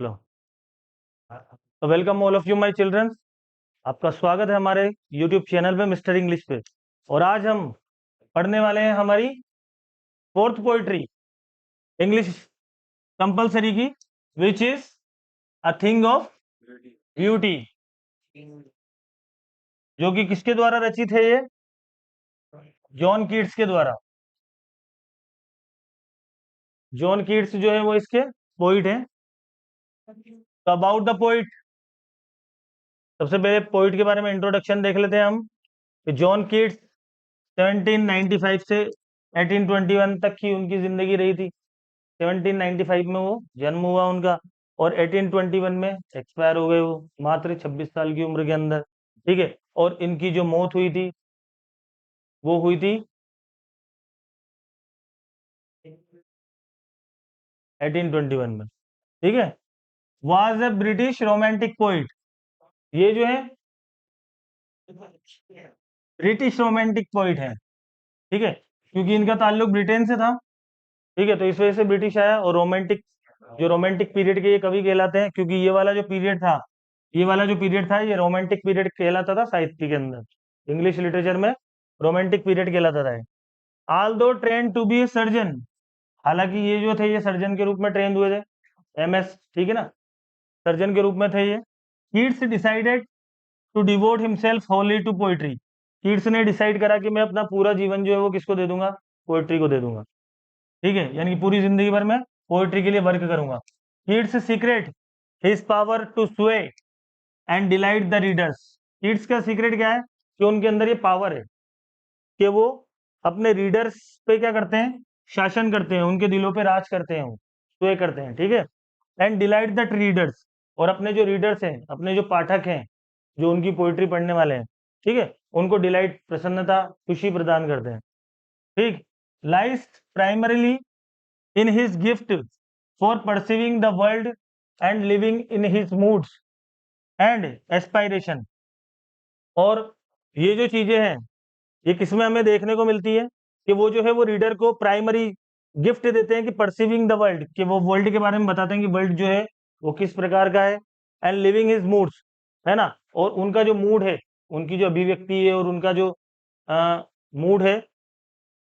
लो। तो welcome all of you my children. आपका स्वागत है हमारे यूट्यूब चैनल पे मिस्टर इंग्लिश पे। और आज हम पढ़ने वाले हैं हमारी फोर्थ पोइट्री इंग्लिश कंपलसरी की, which is a thing of beauty, जो कि किसके द्वारा रचित है? ये जॉन कीट्स के द्वारा। जॉन कीट्स जो है वो इसके पोइट हैं। तो अबाउट द पोइट, सबसे पहले पोइट के बारे में इंट्रोडक्शन देख लेते हैं हम कि जॉन कीट्स 1795 से 1821 तक की उनकी जिंदगी रही थी। 1795 में वो जन्म हुआ उनका और 1821 में एक्सपायर हो गए वो, मात्र 26 साल की उम्र के अंदर। ठीक है। और इनकी जो मौत हुई थी वो हुई थी 1821 में। ठीक है। Was a British romantic poet. ये जो है ब्रिटिश रोमांटिक पोइट है। ठीक है, क्योंकि इनका ताल्लुक ब्रिटेन से था। ठीक है, तो इस वजह से ब्रिटिश आया। और रोमांटिक, जो रोमांटिक पीरियड के ये कवि कहलाते हैं, क्योंकि ये वाला जो पीरियड था, ये वाला जो पीरियड था ये रोमांटिक पीरियड कहलाता था साहित्य के अंदर। इंग्लिश लिटरेचर में रोमांटिक पीरियड कहलाता था। ऑल दो ट्रेन टू बी सर्जन, हालांकि ये जो थे ये सर्जन के रूप में ट्रेन हुए थे, एमएस। ठीक है ना, सर्जन के रूप में थे ये। Keats decided to devote himself wholly to poetry. Keats ने डिसाइड करा कि मैं अपना पूरा जीवन जो है वो किसको दे दूंगा? पोइट्री को दे दूंगा। ठीक है, यानी कि पूरी जिंदगी भर मैं पोइट्री के लिए वर्क करूंगा। Keats secret his power to sway and delight the readers. Keats का सीक्रेट क्या है? कि उनके अंदर ये पावर है कि वो अपने रीडर्स पे क्या करते हैं? शासन करते हैं, उनके दिलों पे राज करते हैं, स्वे करते हैं। ठीक है। एंड डिलाइट द रीडर्स, और अपने जो रीडर्स हैं, अपने जो पाठक हैं, जो उनकी पोइट्री पढ़ने वाले हैं, ठीक है, उनको डिलाइट, प्रसन्नता, खुशी प्रदान करते हैं। ठीक। लाइस primarily in his gift for perceiving the world and living in his moods and aspiration। और ये जो चीजें हैं ये किसमें हमें देखने को मिलती है? कि वो जो है वो रीडर को प्राइमरी गिफ्ट देते हैं कि परसीविंग द वर्ल्ड, कि वो वर्ल्ड के बारे में बताते हैं कि वर्ल्ड जो है वो किस प्रकार का है। एंड लिविंग हिज मूड्स, है ना, और उनका जो मूड है, उनकी जो अभिव्यक्ति है और उनका जो मूड है।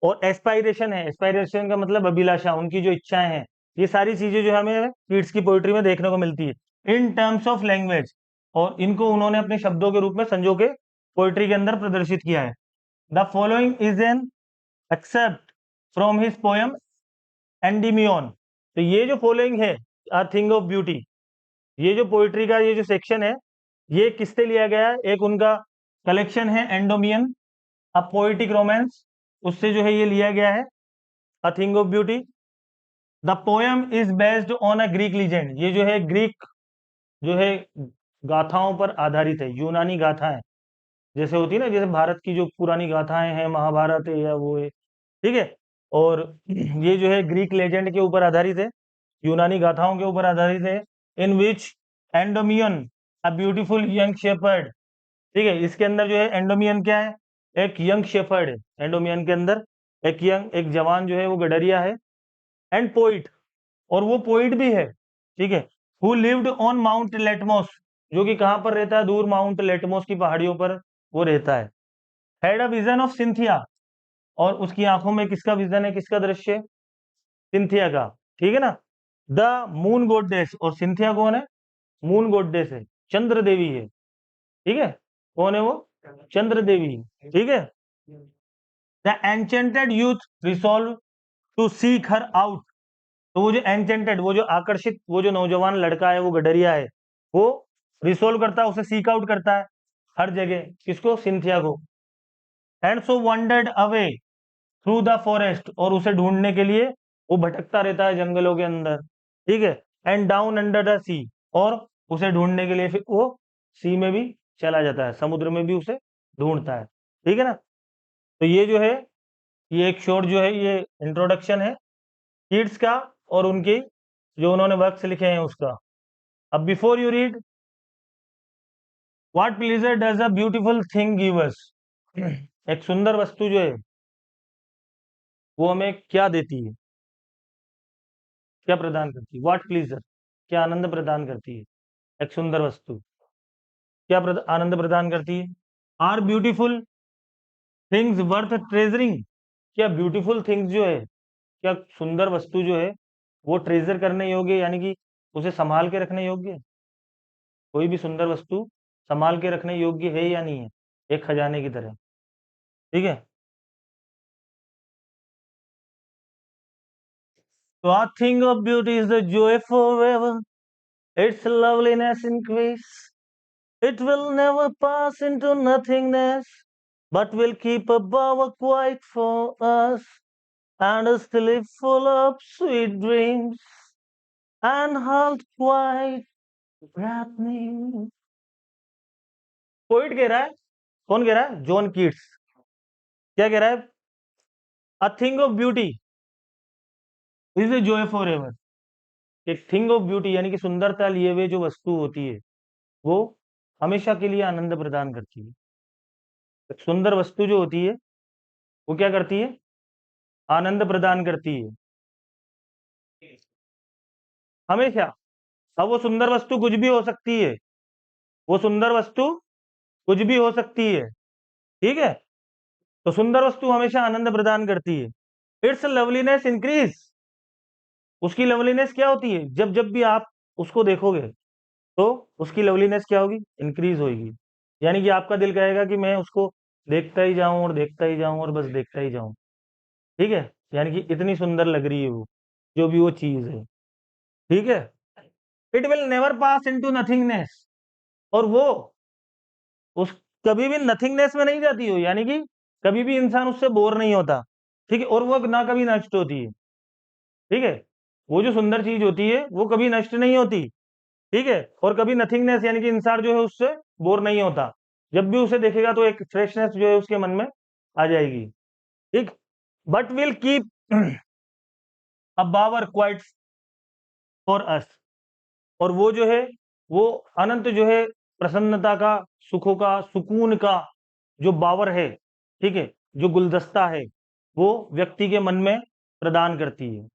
और एस्पायरेशन है, एस्पायरेशन का मतलब अभिलाषा, उनकी जो इच्छाएं हैं, ये सारी चीजें जो हमें कीट्स की पोइट्री में देखने को मिलती है इन टर्म्स ऑफ लैंग्वेज। और इनको उन्होंने अपने शब्दों के रूप में संजो के पोइट्री के अंदर प्रदर्शित किया है। The following is an excerpt from his poem Endymion. तो ये जो फॉलोइंग है, अ थिंग ऑफ ब्यूटी, ये जो पोइट्री का ये जो सेक्शन है, ये किससे लिया गया है? एक उनका कलेक्शन है एंडोमियन, अ पोइटिक रोमांस, उससे जो है ये लिया गया है a thing of beauty. The poem is based on a Greek legend. ये जो है ग्रीक जो है गाथाओं पर आधारित है, यूनानी गाथा है, जैसे होती है ना, जैसे भारत की जो पुरानी गाथाएं हैं, महाभारत है या वो है। ठीक है। और ये जो है ग्रीक लेजेंड के ऊपर आधारित है, यूनानी गाथाओं के ऊपर आधारित है। इन विच एंडोमियन अ ब्यूटीफुल यंग शेपर्ड। ठीक है, इसके अंदर जो है एंडोमियन क्या है? एक यंग शेफर्ड है एंडोमियन के अंदर, एक यंग, एक जवान जो है वो गडरिया है। एंड पोइट, और वो पोइट भी है। ठीक है। हु लिव्ड ऑन माउंट लेटमोस, जो कि कहां पर रहता है? दूर माउंट लेटमोस की पहाड़ियों पर वो रहता है। Had a vision of Cynthia, और उसकी आंखों में किसका विजन है, किसका दृश्य? सिंथिया का। ठीक है ना। द मून गॉडेस, और सिंथिया कौन है? मून गॉडेस है, चंद्र देवी है। ठीक है, कौन है वो? चंद्र देवी। ठीक है। The enchanted youth resolve to seek her out. तो वो जो एंचेंटेड, वो जो आकर्षित, वो जो नौजवान लड़का है, वो गडरिया है, वो रिसोल्व करता है, उसे सीक आउट करता है हर जगह। किसको? सिंथिया को। And so wandered away through the forest, और उसे ढूंढने के लिए वो भटकता रहता है जंगलों के अंदर। ठीक है। एंड डाउन अंडर द सी, और उसे ढूंढने के लिए फिर वो सी में भी चला जाता है, समुद्र में भी उसे ढूंढता है। ठीक है ना। तो ये जो है, ये एक शॉर्ट जो है ये इंट्रोडक्शन है कीट्स का, और उनकी जो उन्होंने वर्क्स लिखे हैं उसका। अब before you read, what pleaser does a beautiful thing give us. एक सुंदर वस्तु जो है वो हमें क्या देती है, क्या प्रदान करती है? व्हाट प्लीजर, क्या आनंद प्रदान करती है? एक सुंदर वस्तु क्या आनंद प्रदान करती है? आर ब्यूटीफुल थिंग्स वर्थ ट्रेजरिंग, क्या ब्यूटीफुल थिंग्स जो है, क्या सुंदर वस्तु जो है वो ट्रेजर करने योग्य, यानी कि उसे संभाल के रखने योग्य है? कोई भी सुंदर वस्तु संभाल के रखने योग्य है या नहीं है? एक खजाने की तरह, ठीक है। तो a thing of beauty is the joy forever. Its loveliness increase. It will never pass into nothingness, but will keep above a quiet for us, and still full of sweet dreams, and heart quite brightening. Poet कह रहा है, कौन कह रहा है? John Keats. क्या कह रहा है? A thing of beauty is a joy for ever. एक थिंग ऑफ ब्यूटी यानी कि सुंदरता लिए हुए जो वस्तु होती है वो हमेशा के लिए आनंद प्रदान करती है। एक सुंदर वस्तु जो होती है वो क्या करती है? आनंद प्रदान करती है हमेशा। अब वो सुंदर वस्तु कुछ भी हो सकती है, वो सुंदर वस्तु कुछ भी हो सकती है, ठीक है। तो सुंदर वस्तु हमेशा आनंद प्रदान करती है। इट्स लवलीनेस इंक्रीज, उसकी लवलीनेस क्या होती है? जब जब भी आप उसको देखोगे तो उसकी लवलीनेस क्या होगी? इंक्रीज होगी। यानी कि आपका दिल कहेगा कि मैं उसको देखता ही जाऊं और देखता ही जाऊं और बस देखता ही जाऊं, ठीक है। यानी कि इतनी सुंदर लग रही है वो, जो भी वो चीज है, ठीक है। It will never pass into nothingness, और वो उस कभी भी नथिंगनेस में नहीं जाती हो, यानी कि कभी भी इंसान उससे बोर नहीं होता, ठीक है। और वो ना कभी नष्ट होती है, ठीक है। वो जो सुंदर चीज होती है वो कभी नष्ट नहीं होती, ठीक है। और कभी नथिंगनेस यानी कि इंसान जो है उससे बोर नहीं होता। जब भी उसे देखेगा तो एक फ्रेशनेस जो है उसके मन में आ जाएगी, ठीक। But will keep a bower quite for us, और वो जो है वो अनंत जो है प्रसन्नता का, सुखों का, सुकून का जो बावर है, ठीक है, जो गुलदस्ता है वो व्यक्ति के मन में प्रदान करती है,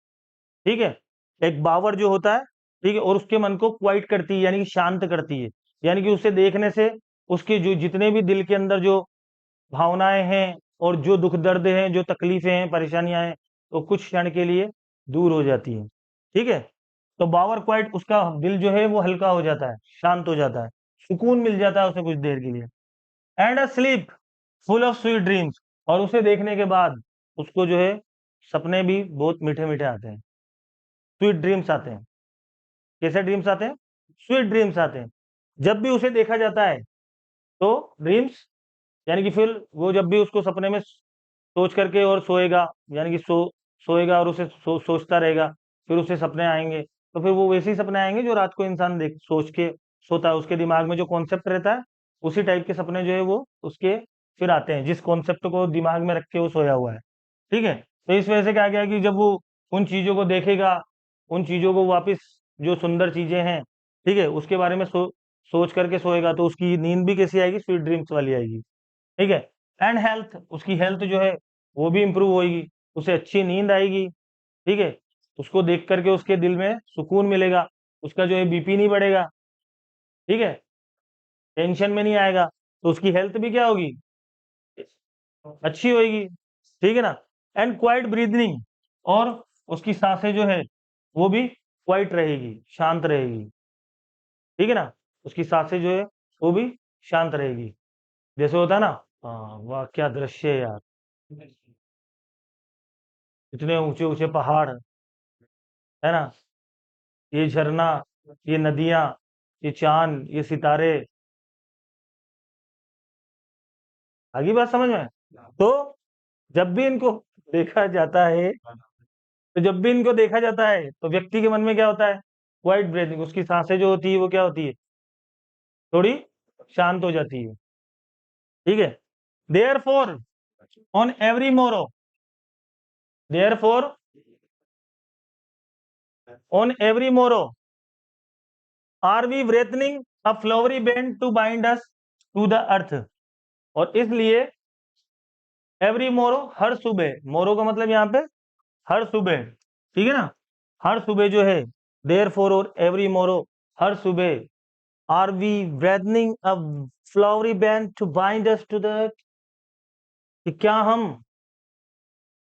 ठीक है। एक बावर जो होता है, ठीक है, और उसके मन को क्वाइट करती है यानी कि शांत करती है। यानी कि उसे देखने से उसके जो जितने भी दिल के अंदर जो भावनाएं हैं और जो दुख दर्द हैं, जो तकलीफें हैं, परेशानियां हैं, तो कुछ क्षण के लिए दूर हो जाती हैं, ठीक है। तो बावर क्वाइट, उसका दिल जो है वो हल्का हो जाता है, शांत हो जाता है, सुकून मिल जाता है उसे कुछ देर के लिए। And a slip full of sweet dreams, और उसे देखने के बाद उसको जो है सपने भी बहुत मीठे मीठे आते हैं, स्वीट ड्रीम्स आते हैं। कैसे ड्रीम्स आते हैं? स्वीट ड्रीम्स आते हैं। जब भी उसे देखा जाता है तो ड्रीम्स, यानी कि फिर वो जब भी उसको सपने में सोच करके और सोएगा, यानी कि सोएगा और उसे सोचता रहेगा, फिर उसे सपने आएंगे, तो फिर वो वैसे ही सपने आएंगे जो रात को इंसान देख सोच के सोता है। उसके दिमाग में जो कॉन्सेप्ट रहता है उसी टाइप के सपने जो है वो उसके फिर आते हैं, जिस कॉन्सेप्ट को दिमाग में रख के वो सोया हुआ है, ठीक है। तो इस वजह से क्या गया कि जब वो उन चीजों को देखेगा, उन चीजों को वापस, जो सुंदर चीजें हैं, ठीक है, उसके बारे में सोच करके सोएगा, तो उसकी नींद भी कैसी आएगी? स्वीट ड्रीम्स वाली आएगी, ठीक है। एंड हेल्थ, उसकी हेल्थ जो है वो भी इंप्रूव होगी, उसे अच्छी नींद आएगी, ठीक है। उसको देख करके उसके दिल में सुकून मिलेगा, उसका जो है बीपी नहीं बढ़ेगा, ठीक है, टेंशन में नहीं आएगा, तो उसकी हेल्थ भी क्या होगी? अच्छी होगी, ठीक है ना। एंड क्वाइट ब्रीदिंग, और उसकी सांसें जो है वो भी क्वाइट रहेगी, शांत रहेगी, ठीक है ना। उसकी सांसें जो है वो भी शांत रहेगी। जैसे होता है ना, हाँ वाह क्या दृश्य है यार, इतने ऊंचे ऊंचे पहाड़, है ना, ये झरना, ये नदियां, ये चांद, ये सितारे। आगे बात समझ में? तो जब भी इनको देखा जाता है, तो जब भी इनको देखा जाता है तो व्यक्ति के मन में क्या होता है? क्वाइट ब्रीथिंग, उसकी सांसें जो होती है वो क्या होती है? थोड़ी शांत हो जाती है, ठीक है। Therefore on every morrow, therefore on every morrow are we wreathing a flowery band to bind us to the earth, और इसलिए एवरी मोरो, हर सुबह, मोरो का मतलब यहाँ पे हर सुबह, ठीक है ना, हर सुबह जो है therefore और every morrow, हर सुबह, are we breathing a flowery band to bind us to the earth? कि क्या हम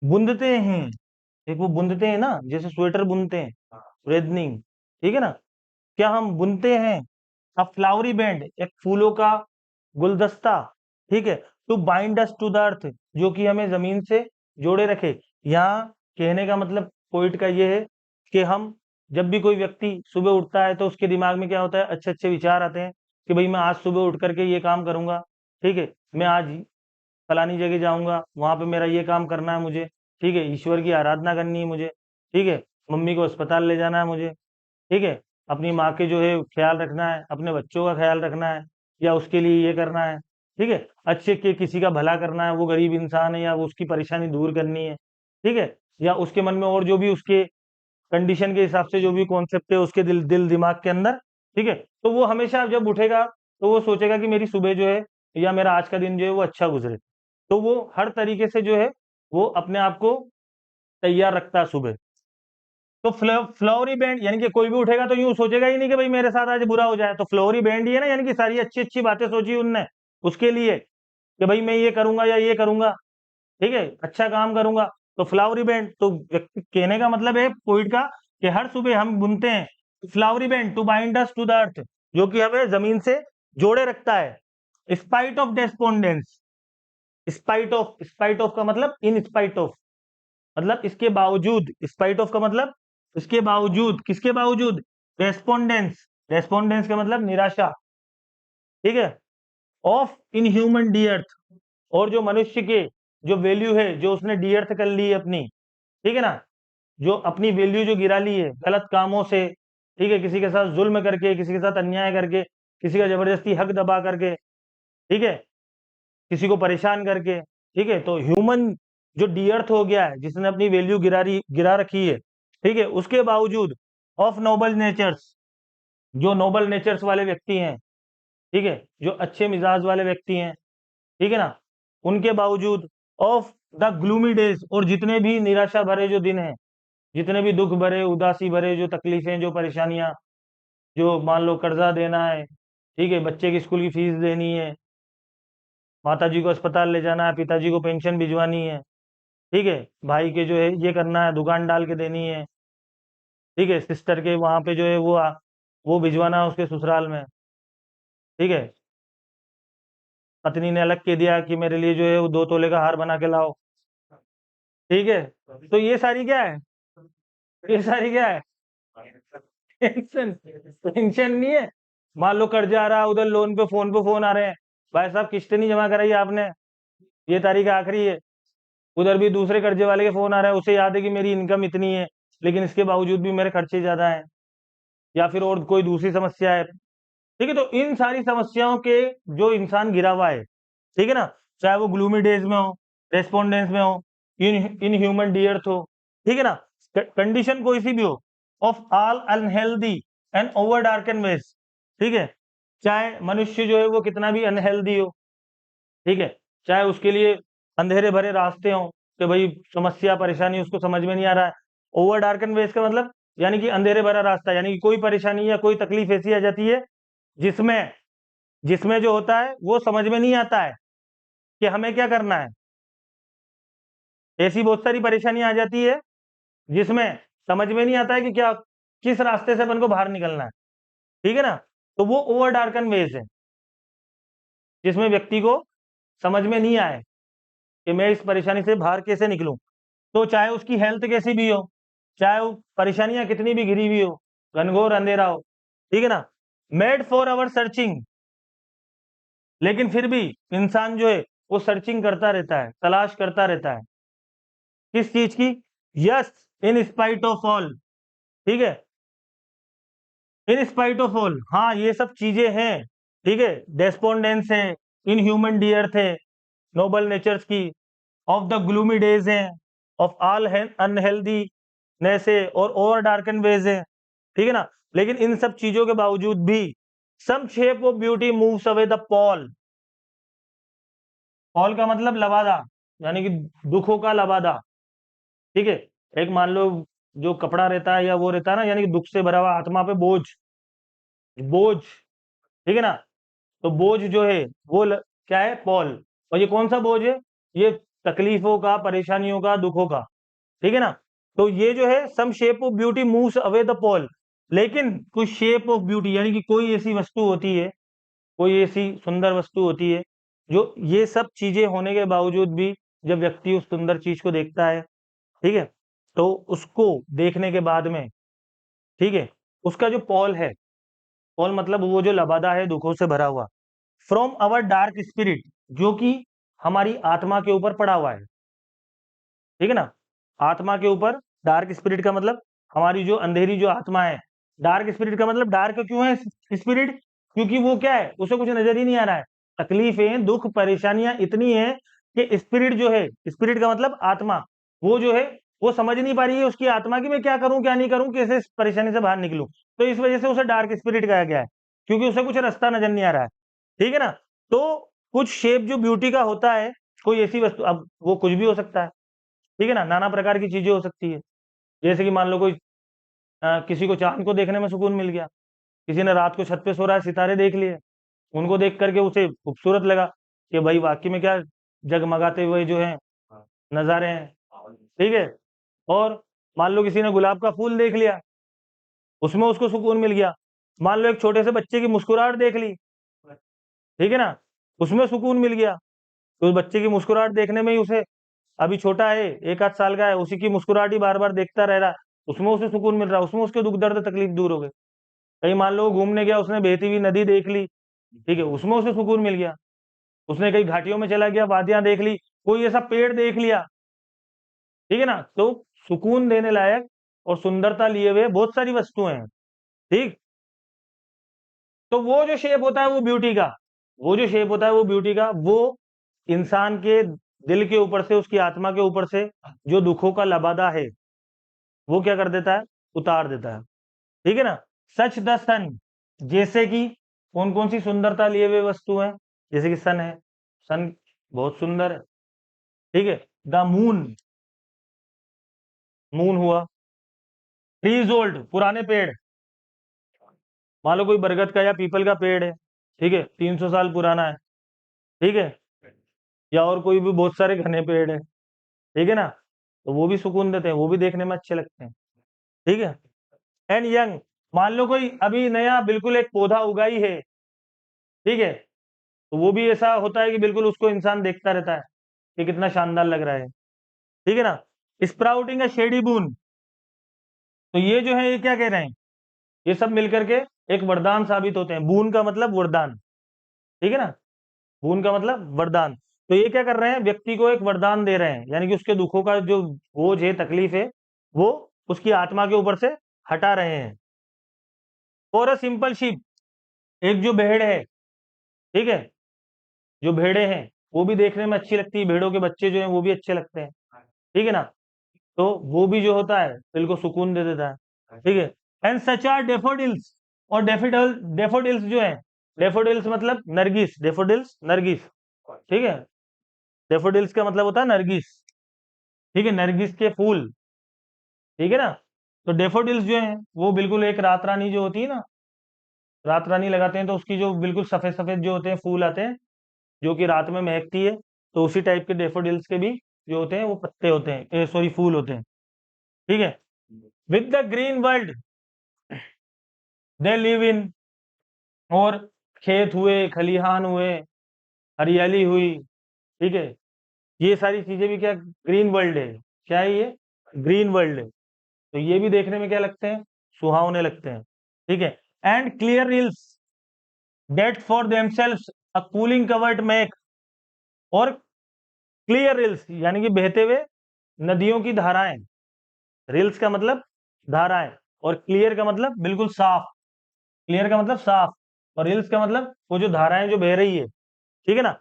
बुनते हैं, एक वो बुनते हैं ना, जैसे स्वेटर बुनते हैं, ब्रेदनिंग, ठीक है ना, क्या हम बुनते हैं अ फ्लावरी बैंड, एक फूलों का गुलदस्ता, ठीक है, to bind us to the earth, जो कि हमें जमीन से जोड़े रखे। यहाँ कहने का मतलब पॉइंट का ये है कि हम जब भी कोई व्यक्ति सुबह उठता है तो उसके दिमाग में क्या होता है, अच्छे अच्छे विचार आते हैं कि भाई मैं आज सुबह उठ करके ये काम करूंगा, ठीक है, मैं आज फलानी जगह जाऊंगा, वहां पे मेरा ये काम करना है मुझे, ठीक है, ईश्वर की आराधना करनी है मुझे, ठीक है, मम्मी को अस्पताल ले जाना है मुझे, ठीक है, अपनी माँ के जो है ख्याल रखना है, अपने बच्चों का ख्याल रखना है, या उसके लिए ये करना है, ठीक है, अच्छे के किसी का भला करना है, वो गरीब इंसान है या वो उसकी परेशानी दूर करनी है, ठीक है, या उसके मन में और जो भी उसके कंडीशन के हिसाब से जो भी कॉन्सेप्ट है उसके दिल दिल दिमाग के अंदर, ठीक है, तो वो हमेशा जब उठेगा तो वो सोचेगा कि मेरी सुबह जो है या मेरा आज का दिन जो है वो अच्छा गुजरे, तो वो हर तरीके से जो है वो अपने आप को तैयार रखता है सुबह। तो फ्लोरी बैंड यानी कि कोई भी उठेगा तो यूं सोचेगा ही नहीं कि भाई मेरे साथ आज बुरा हो जाए, तो फ्लोरी बैंड ही है ना, यानी कि सारी अच्छी अच्छी बातें सोची उनने उसके लिए कि भाई मैं ये करूंगा या ये करूंगा, ठीक है, अच्छा काम करूंगा। तो फ्लावरी बैंड, तो व्यक्ति कहने का मतलब है पोइट का कि हर सुबह हम बुनते हैं flowery band to bind us to the earth, जो कि हमें जमीन से जोड़े रखता है। Spite of despondence, spite of का मतलब इन स्पाइट ऑफ, मतलब इसके बावजूद, स्पाइट ऑफ का मतलब इसके बावजूद, किसके बावजूद, रेस्पोंडेंस, रेस्पोंडेंस का मतलब निराशा, ठीक है, ऑफ इन ह्यूमन डी अर्थ, और जो मनुष्य के जो वैल्यू है जो उसने डी अर्थ कर ली है अपनी, ठीक है ना, जो अपनी वैल्यू जो गिरा ली है गलत कामों से, ठीक है, किसी के साथ जुल्म करके, किसी के साथ अन्याय करके, किसी का जबरदस्ती हक दबा करके, ठीक है, किसी को परेशान करके, ठीक है, तो ह्यूमन जो डी अर्थ हो गया है, जिसने अपनी वैल्यू गिरा रखी है, ठीक है, उसके बावजूद ऑफ नोबल नेचर्स, जो नोबल नेचर्स वाले व्यक्ति हैं, ठीक है, जो अच्छे मिजाज वाले व्यक्ति हैं, ठीक है ना, उनके बावजूद ऑफ द ग्लूमी डेज, और जितने भी निराशा भरे जो दिन हैं, जितने भी दुख भरे उदासी भरे जो तकलीफें जो परेशानियां, जो मान लो कर्जा देना है, ठीक है, बच्चे की स्कूल की फीस देनी है, माता जी को अस्पताल ले जाना है, पिताजी को पेंशन भिजवानी है, ठीक है, भाई के जो है ये करना है, दुकान डाल के देनी है, ठीक है, सिस्टर के वहां पे जो है वो भिजवाना है उसके ससुराल में, ठीक है, पत्नी ने अलग कह दिया कि मेरे लिए जो है वो 2 तोले का हार बना के लाओ, ठीक है, तो ये सारी क्या है, ये सारी क्या है, टेंशन, टेंशन नहीं है। मान लो कर्जा आ रहा है, उधर लोन पे फोन आ रहे हैं, भाई साहब किस्त नहीं जमा कराई आपने, ये तारीख आखिरी है, उधर भी दूसरे कर्जे वाले के फोन आ रहा है, उसे याद है कि मेरी इनकम इतनी है लेकिन इसके बावजूद भी मेरे खर्चे ज्यादा हैं, या फिर और कोई दूसरी समस्या है, ठीक है, तो इन सारी समस्याओं के जो इंसान गिरा हुआ है, ठीक है ना, चाहे वो ग्लूमी डेज में हो, रेस्पोंडेंस में हो, इन ह्यूमन डी अर्थ हो, ठीक है ना, कंडीशन कोई सी भी हो, of all unhealthy and over darkened ways, ठीक है, चाहे मनुष्य जो है वो कितना भी अनहेल्दी हो, ठीक है, चाहे उसके लिए अंधेरे भरे रास्ते हों कि भाई समस्या परेशानी उसको समझ में नहीं आ रहा है, ओवर डार्कन वेज का मतलब यानी कि अंधेरे भरा रास्ता, यानी कि कोई परेशानी या कोई तकलीफ ऐसी आ जाती है जिसमें जिसमें जो होता है वो समझ में नहीं आता है कि हमें क्या करना है, ऐसी बहुत सारी परेशानियां आ जाती है जिसमें समझ में नहीं आता है कि क्या किस रास्ते से अपन को बाहर निकलना है, ठीक है ना, तो वो ओवर डार्कन वेज है जिसमें व्यक्ति को समझ में नहीं आए कि मैं इस परेशानी से बाहर कैसे निकलूं, तो चाहे उसकी हेल्थ कैसी भी हो, चाहे वो परेशानियां कितनी भी घिरी हुई हो, घनघोर अंधेरा हो, ठीक है ना, मेड फॉर अवर सर्चिंग, लेकिन फिर भी इंसान जो है वो सर्चिंग करता रहता है, तलाश करता रहता है, किस चीज की, yes, in spite of all, ठीक है, इन स्पाइट ऑफ ऑल, हाँ ये सब चीजें हैं, ठीक है, डेस्पोंडेंस है, इन ह्यूमन डियर थे, नोबल नेचर्स की, ऑफ द ग्लूमी डेज हैं, ऑफ ऑल अनहेल्दी नेसे और ओवर डार्कन वेज है, ठीक है ना, लेकिन इन सब चीजों के बावजूद भी some shape of beauty moves away the pall, pall का मतलब लबादा, यानी कि दुखों का लबादा, ठीक है, एक मान लो जो कपड़ा रहता है या वो रहता है ना, यानी कि दुख से भरा हुआ आत्मा पे बोझ, बोझ, ठीक है ना। तो बोझ जो है वो क्या है, पॉल। और ये कौन सा बोझ है, ये तकलीफों का, परेशानियों का, दुखों का, ठीक है ना। तो ये जो है some shape of beauty moves away the pall, लेकिन कुछ शेप ऑफ ब्यूटी यानी कि कोई ऐसी वस्तु होती है, कोई ऐसी सुंदर वस्तु होती है जो ये सब चीजें होने के बावजूद भी जब व्यक्ति उस सुंदर चीज को देखता है, ठीक है, तो उसको देखने के बाद में, ठीक है, उसका जो पॉल है, पॉल मतलब वो जो लबादा है दुखों से भरा हुआ, फ्रॉम अवर डार्क स्पिरिट, जो कि हमारी आत्मा के ऊपर पड़ा हुआ है, ठीक है ना। आत्मा के ऊपर, डार्क स्पिरिट का मतलब हमारी जो अंधेरी जो आत्मा है। डार्क स्पिरिट का मतलब डार्क क्यों है स्पिरिट, क्योंकि वो क्या है, उसे कुछ नजर ही नहीं आ रहा है, तकलीफें, दुख, परेशानियां इतनी है कि स्पिरिट जो है, स्पिरिट का मतलब आत्मा, वो जो है वो समझ नहीं पा रही है उसकी आत्मा की मैं क्या करूं क्या नहीं करूं, कैसे इस परेशानी से बाहर निकलूं। तो इस वजह से उसे डार्क स्पिरिट कहा गया है, क्योंकि उसे कुछ रास्ता नजर नहीं आ रहा है, ठीक है ना। तो कुछ शेप जो ब्यूटी का होता है, कोई ऐसी वस्तु, अब वो कुछ भी हो सकता है, ठीक है ना, नाना प्रकार की चीजें हो सकती है। जैसे कि मान लो कोई किसी को चांद को देखने में सुकून मिल गया, किसी ने रात को छत पे सो रहा है सितारे देख लिए, उनको देख करके उसे खूबसूरत लगा कि भाई वाकई में क्या जगमगाते हुए जो है नजारे हैं, ठीक है। और मान लो किसी ने गुलाब का फूल देख लिया, उसमें उसको सुकून मिल गया। मान लो एक छोटे से बच्चे की मुस्कुराहट देख ली, ठीक है ना, उसमें सुकून मिल गया। तो उस बच्चे की मुस्कुराहट देखने में ही उसे, अभी छोटा है, एक आध साल का है, उसी की मुस्कुराहट ही बार बार देखता रह रहा, उसमें उसे सुकून मिल रहा, उसमें उसके दुख दर्द तकलीफ दूर हो गए। कहीं मान लो घूमने गया, उसने बहती हुई नदी देख ली, ठीक है, उसमें उसे सुकून मिल गया। उसने कई घाटियों में चला गया, वादियां देख ली, कोई ऐसा पेड़ देख लिया, ठीक है ना। तो सुकून देने लायक और सुंदरता लिए हुए बहुत सारी वस्तुएं हैं, ठीक। तो वो जो शेप होता है वो ब्यूटी का, वो जो शेप होता है वो ब्यूटी का, वो इंसान के दिल के ऊपर से, उसकी आत्मा के ऊपर से जो दुखों का लबादा है वो क्या कर देता है, उतार देता है, ठीक है ना। सच द सन, जैसे कि कौन कौन सी सुंदरता लिए हुए वस्तु है, जैसे कि सन है, सन बहुत सुंदर है, ठीक है। द मून, मून हुआ। ट्रीज ओल्ड, पुराने पेड़, मान लो कोई बरगद का या पीपल का पेड़ है, ठीक है, 300 साल पुराना है, ठीक है, या और कोई भी बहुत सारे घने पेड़ है, ठीक है ना, तो वो भी सुकून देते हैं, वो भी देखने में अच्छे लगते हैं, ठीक है। एंड यंग, मान लो कोई अभी नया बिल्कुल एक पौधा उगाई है, ठीक है, तो वो भी ऐसा होता है कि बिल्कुल उसको इंसान देखता रहता है कि कितना शानदार लग रहा है, ठीक है ना। स्प्राउटिंग अ शेडी बून, तो ये जो है ये क्या कह रहे हैं, ये सब मिलकर के एक वरदान साबित होते हैं। बून का मतलब वरदान, ठीक है ना, बून का मतलब वरदान। तो ये क्या कर रहे हैं, व्यक्ति को एक वरदान दे रहे हैं, यानी कि उसके दुखों का जो बोझ है, तकलीफ है, वो उसकी आत्मा के ऊपर से हटा रहे हैं। फॉर अ सिंपल शिप, एक जो भेड़ है, ठीक है, जो भेड़े हैं वो भी देखने में अच्छी लगती है, भेड़ों के बच्चे जो हैं वो भी अच्छे लगते हैं, ठीक है ना। तो वो भी जो होता है दिल को सुकून दे देता है, ठीक है। एंड सच आर डेफोडिल्स, और डेफोडिल्स जो है, डेफोडिल्स मतलब नरगिस, डेफोडिल्स नरगिस, ठीक है, डेफोडिल्स का मतलब होता है नरगिस, ठीक है, नरगिस के फूल, ठीक है ना। तो डेफोडिल्स जो है वो बिल्कुल एक रात रानी जो होती है ना, रात रानी लगाते हैं तो उसकी जो बिल्कुल सफेद सफेद जो होते हैं फूल आते हैं, जो कि रात में महकती है, तो उसी टाइप के डेफोडिल्स के भी जो होते हैं वो पत्ते होते हैं, सॉरी फूल होते हैं, ठीक है। With the green world they live in, और खेत हुए, खलिहान हुए, हरियाली हुई, ठीक है, ये सारी चीजें भी क्या ग्रीन वर्ल्ड है, क्या है ये, ग्रीन वर्ल्ड है। तो ये भी देखने में क्या लगते हैं, सुहावने लगते हैं, ठीक है। And clear rills that for themselves a cooling covert make, और क्लियर रिल्स यानी कि बहते हुए नदियों की धाराएं, रिल्स का मतलब धाराएं, और क्लियर का मतलब बिल्कुल साफ, क्लियर का मतलब साफ, और रिल्स का मतलब वो जो धाराएं जो बह रही है, ठीक है ना,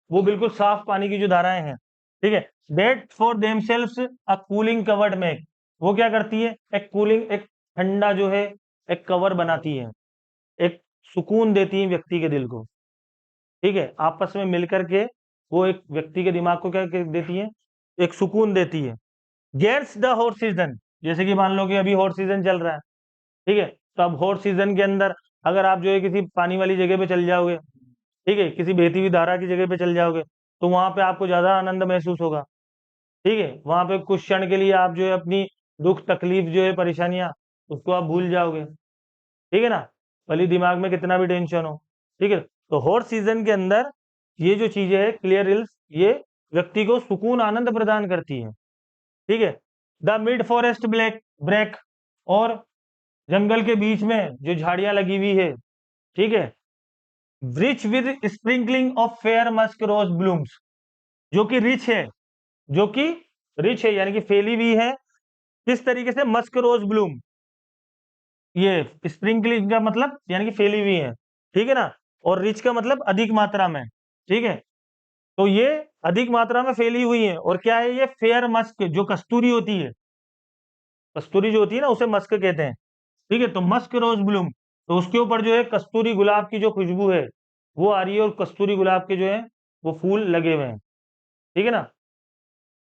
वो बिल्कुल साफ पानी की जो धाराएं हैं, ठीक है। That for themselves a cooling covert make, वो क्या करती है, एक कूलिंग, एक ठंडा जो है एक कवर बनाती है, एक सुकून देती है व्यक्ति के दिल को, ठीक है, आपस में मिलकर के वो एक व्यक्ति के दिमाग को क्या देती है, एक सुकून देती है। गेट्स द हॉट सीजन, जैसे कि मान लो कि अभी हॉट सीजन चल रहा है, ठीक है, तो अब हॉट सीजन के अंदर अगर आप जो है किसी पानी वाली जगह पे चल जाओगे, ठीक है, किसी बहती हुई धारा की जगह पे चल जाओगे, तो वहां पे आपको ज्यादा आनंद महसूस होगा। ठीक है, वहां पे कुछ क्षण के लिए आप जो है अपनी दुख तकलीफ जो है परेशानियां, उसको आप भूल जाओगे। ठीक है ना, भले दिमाग में कितना भी टेंशन हो। ठीक है, तो हॉट सीजन के अंदर ये जो चीजें है क्लियर हिल्स, ये व्यक्ति को सुकून आनंद प्रदान करती है। ठीक है, the mid forest black brake, और जंगल के बीच में जो झाड़ियां लगी हुई है, ठीक है, rich with sprinkling of fair musk rose blooms, जो कि रिच है, जो कि रिच है यानी कि फैली हुई है, किस तरीके से, मस्क रोज ब्लूम, ये स्प्रिंकलिंग का मतलब यानी कि फैली हुई है, ठीक है ना, और रिच का मतलब अधिक मात्रा में। ठीक है, तो ये अधिक मात्रा में फैली हुई है, और क्या है ये, फेयर मस्क, जो कस्तूरी होती है, कस्तूरी जो होती है ना उसे मस्क कहते हैं। ठीक है, तो मस्क रोज ब्लूम, तो उसके ऊपर जो है कस्तूरी गुलाब की जो खुशबू है वो आ रही है, और कस्तूरी गुलाब के जो है वो फूल लगे हुए हैं। ठीक है ना,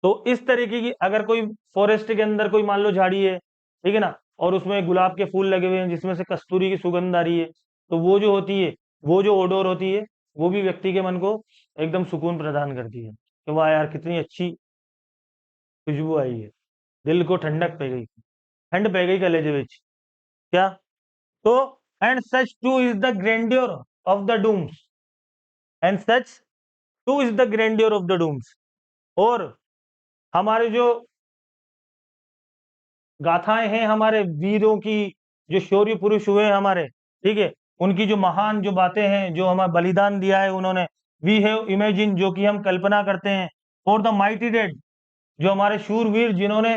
तो इस तरीके की अगर कोई फॉरेस्ट के अंदर कोई मान लो झाड़ी है, ठीक है ना, और उसमें गुलाब के फूल लगे हुए हैं जिसमें से कस्तूरी की सुगंध आ रही है, तो वो जो होती है, वो जो ओडोर होती है, वो भी व्यक्ति के मन को एकदम सुकून प्रदान करती है कि वाह यार कितनी अच्छी खुशबू आई है, दिल को ठंडक पै गई, ठंड पै गई कलेजे विच, क्या। तो and such too is the grandeur of the dooms, and such too is the grandeur of the dooms, और हमारे जो गाथाएं हैं, हमारे वीरों की, जो शौर्य पुरुष हुए हैं हमारे, ठीक है, उनकी जो महान जो बातें हैं, जो हमारा बलिदान दिया है उन्होंने, वी हैव इमेजिन, जो कि हम कल्पना करते हैं, फॉर द माइटी डेड, जो हमारे शूरवीर जिन्होंने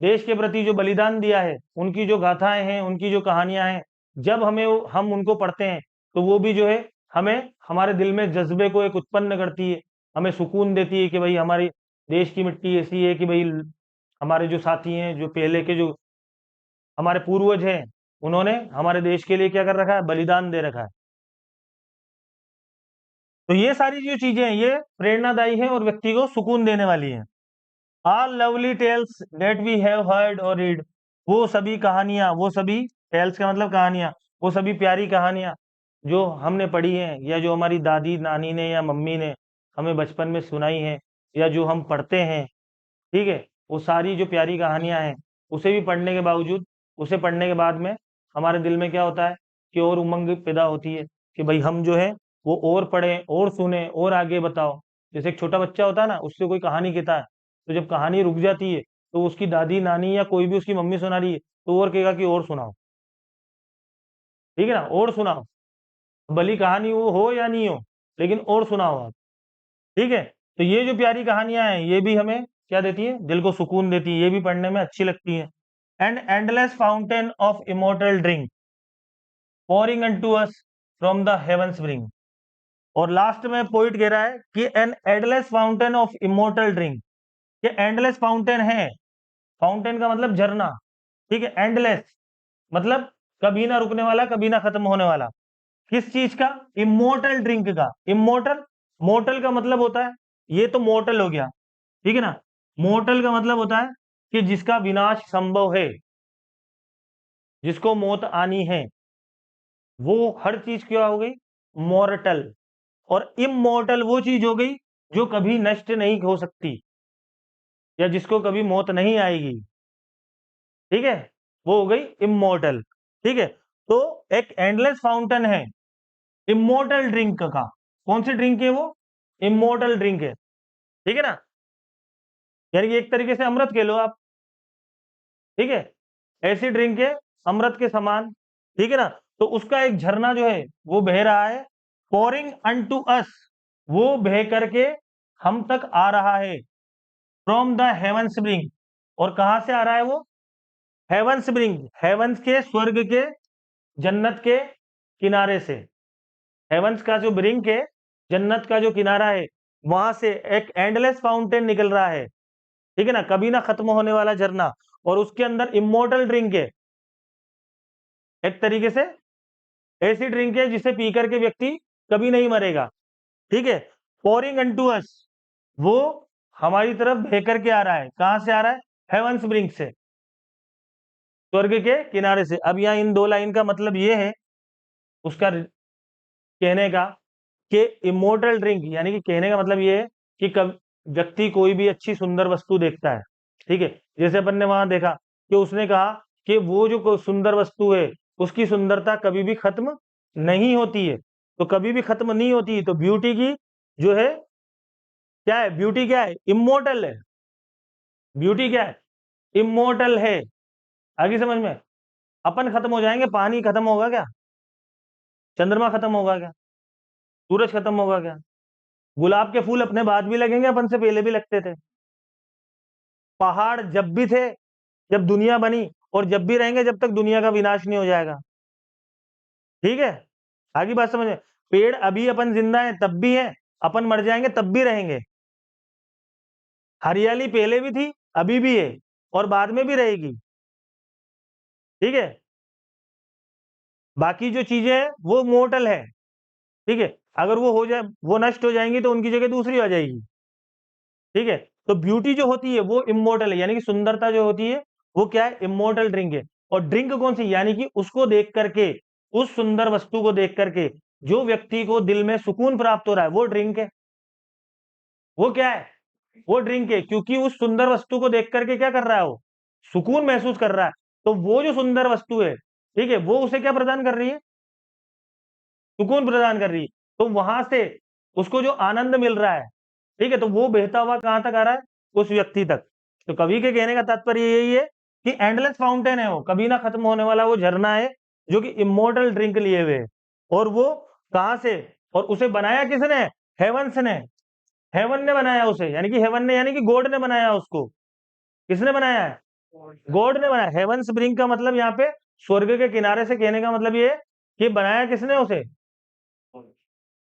देश के प्रति जो बलिदान दिया है, उनकी जो गाथाएं हैं, उनकी जो कहानियां हैं, जब हम उनको पढ़ते हैं, तो वो भी जो है हमें हमारे दिल में जज्बे को एक उत्पन्न करती है, हमें सुकून देती है कि भाई हमारे देश की मिट्टी ऐसी है कि भाई हमारे जो साथी हैं, जो पहले के जो हमारे पूर्वज हैं, उन्होंने हमारे देश के लिए क्या कर रखा है, बलिदान दे रखा है। तो ये सारी जो चीजें हैं ये प्रेरणादायी है और व्यक्ति को सुकून देने वाली है। All lovely tales that we have heard or read, वो सभी कहानियां, वो सभी टेल्स का मतलब कहानियां, वो सभी प्यारी कहानियां जो हमने पढ़ी हैं, या जो हमारी दादी नानी ने या मम्मी ने हमें बचपन में सुनाई हैं, या जो हम पढ़ते हैं, ठीक है, वो सारी जो प्यारी कहानियां हैं, उसे भी पढ़ने के बावजूद, उसे पढ़ने के बाद में हमारे दिल में क्या होता है कि और उमंग पैदा होती है कि भाई हम जो है वो और पढ़ें और सुने और आगे बताओ। जैसे एक छोटा बच्चा होता है ना, उससे कोई कहानी कहता है, तो जब कहानी रुक जाती है, तो उसकी दादी नानी या कोई भी उसकी मम्मी सुना रही है, तो और कहेगा कि और सुनाओ, ठीक है ना, और सुनाओ, भली कहानी वो हो या नहीं हो, लेकिन और सुनाओ आप। ठीक है, तो ये जो प्यारी कहानियां हैं ये भी हमें क्या देती है, दिल को सुकून देती है, ये भी पढ़ने में अच्छी लगती है। And endless fountain of immortal drink pouring unto us from the heaven spring, और लास्ट में पोइट कह रहा है कि an endless fountain of immortal drink, ये एंडलेस फाउंटेन है, फाउंटेन का मतलब झरना, ठीक है, एंडलेस मतलब कभी ना रुकने वाला, कभी ना खत्म होने वाला, किस चीज का, इमोर्टल ड्रिंक का। इमोर्टल, मोर्टल का मतलब होता है, ये तो मोर्टल हो गया, ठीक है ना, मोर्टल का मतलब होता है कि जिसका विनाश संभव है, जिसको मौत आनी है, वो हर चीज क्या हो गई, मॉर्टल। और इमोर्टल वो चीज हो गई जो कभी नष्ट नहीं हो सकती, या जिसको कभी मौत नहीं आएगी, ठीक है, वो हो गई इमोर्टल। ठीक है, तो एक एंडलेस फाउंटेन है इमोर्टल ड्रिंक का, कौन सी ड्रिंक है वो, इमोर्टल ड्रिंक है, ठीक है ना, यानी कि एक तरीके से अमृत कह लो आप, ठीक है, ऐसी ड्रिंक है अमृत के समान, ठीक है ना, तो उसका एक झरना जो है वो बह रहा है, पोरिंग अनटू अस, वो बह करके हम तक आ रहा है, फ्रॉम द हेवन स्प्रिंग, और कहां से आ रहा है वो, हेवन स्प्रिंग, हेवंस के, स्वर्ग के, जन्नत के किनारे से, हेवंस का जो ब्रिंक है, जन्नत का जो किनारा है, वहां से एक एंडलेस फाउंटेन निकल रहा है, ठीक है ना, कभी ना खत्म होने वाला झरना, और उसके अंदर इमोर्टल ड्रिंक है, एक तरीके से ऐसी ड्रिंक है जिसे पी करके व्यक्ति कभी नहीं मरेगा, ठीक है, पोरिंग अनटू अस, वो हमारी तरफ बह करके आ रहा है, कहां से आ रहा है, हेवंस ब्रिंक से, स्वर्ग के किनारे से। अब यहाँ इन 2 लाइन का मतलब ये है उसका कहने का कि इमोर्टल ड्रिंक, यानी कि कहने का मतलब ये है कि कब व्यक्ति कोई भी अच्छी सुंदर वस्तु देखता है, ठीक है, जैसे अपन ने वहां देखा कि उसने कहा कि वो जो सुंदर वस्तु है उसकी सुंदरता कभी भी खत्म नहीं होती है, तो कभी भी खत्म नहीं होती है, तो ब्यूटी की जो है क्या है, ब्यूटी क्या है, इमोर्टल है। ब्यूटी क्या है, इमोर्टल है। आगे समझ में? अपन खत्म हो जाएंगे, पानी खत्म होगा क्या, चंद्रमा खत्म होगा क्या, सूरज खत्म होगा क्या, गुलाब के फूल अपने बाद भी लगेंगे, अपन से पहले भी लगते थे। पहाड़ जब भी थे, जब दुनिया बनी, और जब भी रहेंगे जब तक दुनिया का विनाश नहीं हो जाएगा। ठीक है, आगे बात समझ में? पेड़ अभी अपन जिंदा हैं तब भी हैं, अपन मर जाएंगे तब भी रहेंगे। हरियाली पहले भी थी, अभी भी है, और बाद में भी रहेगी। ठीक है, बाकी जो चीजें हैं वो मोर्टल है। ठीक है, अगर वो हो जाए, वो नष्ट हो जाएंगी तो उनकी जगह दूसरी आ जाएगी। ठीक है, तो ब्यूटी जो होती है वो इमोर्टल है, यानी कि सुंदरता जो होती है वो क्या है, इमोर्टल ड्रिंक है। और ड्रिंक कौन सी, यानी कि उसको देख करके, उस सुंदर वस्तु को देख करके जो व्यक्ति को दिल में सुकून प्राप्त हो रहा है वो ड्रिंक है। वो क्या है, वो ड्रिंक है, क्योंकि उस सुंदर वस्तु को देख करके क्या कर रहा है, वो सुकून महसूस कर रहा है। तो वो जो सुंदर वस्तु है, ठीक है, वो उसे क्या प्रदान कर रही है, सुकून प्रदान कर रही है। तो वहां से उसको जो आनंद मिल रहा है, ठीक है, तो वो बहता हुआ कहां तक आ रहा है, उस व्यक्ति तक। तो कवि के कहने का तात्पर्य यही है कि एंडलेस फाउंटेन है, वो कभी ना खत्म होने वाला वो झरना है, जो कि इमोर्टल ड्रिंक लिए हुए है। और वो कहां से, और उसे बनाया किसने, हेवंस ने, हेवन ने बनाया उसे, यानी कि हेवन ने, यानी कि गॉड ने बनाया उसको। किसने बनाया है, गॉड ने बनाया। हेवंस ब्रिंक का मतलब यहाँ पे स्वर्ग के किनारे से कहने का मतलब ये है कि बनाया किसने उसे,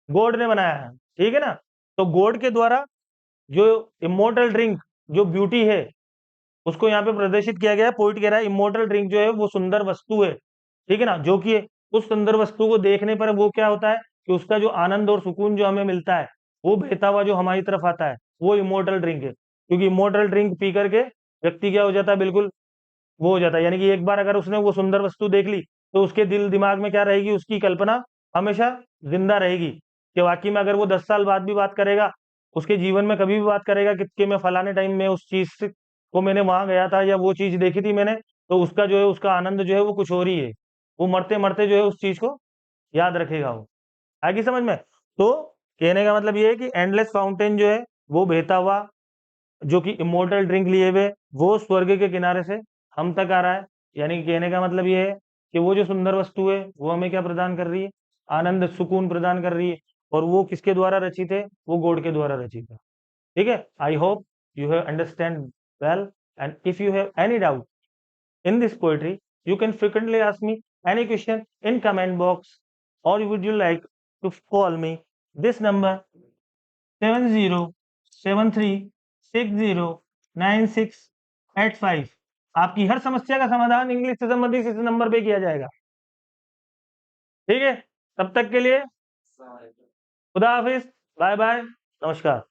गॉड ने बनाया है। ठीक है ना, तो गॉड के द्वारा जो इमोर्टल ड्रिंक, जो ब्यूटी है, उसको यहाँ पे प्रदर्शित किया गया है। पोइट कह रहा है इमोर्टल ड्रिंक जो है वो सुंदर वस्तु है, ठीक है ना, जो कि उस सुंदर वस्तु को देखने पर वो क्या होता है कि उसका जो आनंद और सुकून जो हमें मिलता है, वो बहता हुआ जो हमारी तरफ आता है, वो इमोर्टल ड्रिंक है। क्योंकि इमोर्टल ड्रिंक पी करके व्यक्ति क्या हो जाता है, बिल्कुल वो हो जाता है, यानी कि एक बार अगर उसने वो सुंदर वस्तु देख ली तो उसके दिल दिमाग में क्या रहेगी, उसकी कल्पना हमेशा जिंदा रहेगी, कि वाकई में अगर वो 10 साल बाद भी बात करेगा, उसके जीवन में कभी भी बात करेगा कि मैं फलाने टाइम में उस चीज को मैंने वहां गया था या वो चीज देखी थी मैंने, तो उसका जो है, उसका आनंद जो है वो कुछ और ही है। वो मरते मरते जो है उस चीज को याद रखेगा वो। आगे समझ में? तो कहने का मतलब ये है कि एंडलेस फाउंटेन जो है वो बहता हुआ, जो कि इमोर्टल ड्रिंक लिए हुए, वो स्वर्ग के किनारे से हम तक आ रहा है। यानी कि कहने का मतलब ये है कि वो जो सुंदर वस्तु है वो हमें क्या प्रदान कर रही है, आनंद सुकून प्रदान कर रही है। और वो किसके द्वारा रचित है, वो गॉड के द्वारा रचित है। ठीक है, I hope you have understand well, and if you have any doubt in this poetry, you can frequently ask me any question in comment box, or would you like to call me this number 7073609685। आपकी हर समस्या का समाधान English से संबंधित इस number पे किया जाएगा। ठीक है, तब तक के लिए खुदा हाफिज, बाय बाय, नमस्कार।